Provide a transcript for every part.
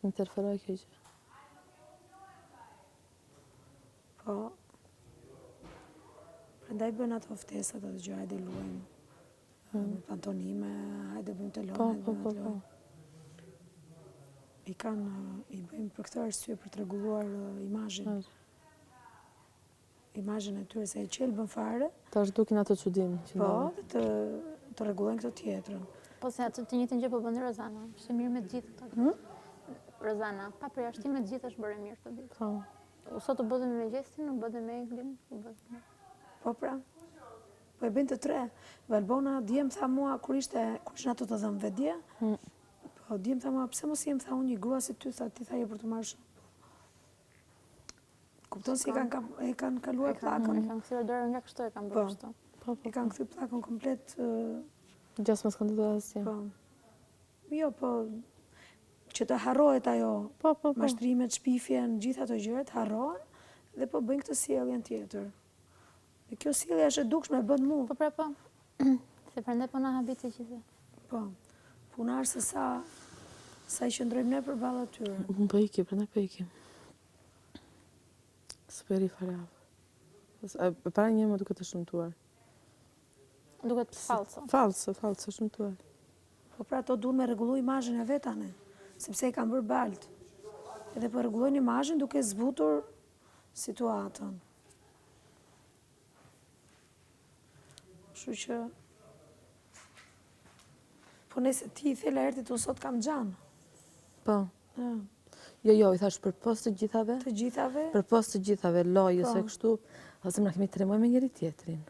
interferoj kjo gjë. Po, prandaj bën ato ftesat ato gjë, hajde luajmë. Pantonime, hajde bëjmë të lojë, hajde bëjmë të lojë. I bëjmë për këtë arsye për të rregulluar imazhin. Imazhin e tyre se e qelbën fare. Tash dukin ato çudinë që po, dhe të rregullojnë këtë tjetrën. Po se atë të njëjtën gjë po bën Rozana. Është mirë me të gjithë këto. Rozana, pa përjashtim me të gjithë është bërë mirë këtë ditë. Po. Sot u bë me Gjestin, u bë me Eglin, u bë. Po pra. Po e bëjnë të tre. Valbona djem tha mua kur ishin ato të dhëmë vedje. Po djem tha mua pse mos jem tha unë një grua si ty, tha ti tha je për të marrë. Kupton se e kanë kaluar pllakën. E kanë kthyer dorën nga kështu e kanë bërë kështu. Po. E kanë kthyer pllakën komplet. Gjas mos kanë dhënë asgjë. Po. Jo, po që të harrohet ajo. Po. Mashtrimet, shpifjen, gjithë ato gjërat harrohen dhe po bëjnë këtë sjelljen tjetër. Dhe kjo sjellje është e dukshme, e bën mua. Po pra po. Se prandaj po na habit të gjithë. Po. Punar se sa i qëndrojmë ne përballë atyre. Unë po iki, prandaj po iki. Speri farave. Para një më duke të shëmtuar. Duket falso. Falso, shëmtuar. Po pra ato duhen me rregullu imazhin e vetane, sepse e kanë bërë balt. Edhe po rregullojnë imazhin duke zbutur situatën. Kështu që po nëse ti i thela ertit unë sot kam xhan. Po. Jo, i thash për post të gjithave. Të gjithave? Për post të gjithave, lojës e kështu, ose na kemi tremoj me njëri tjetrin.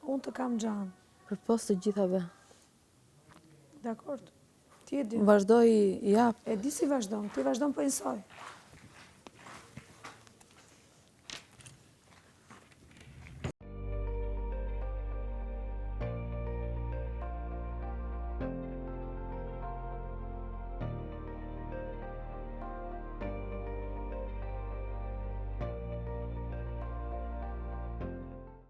Unë të kam xhan. Për post të gjithave. Dakord. Ti e di. Vazhdoj i jap. E di si vazhdon, ti vazhdon po insoj.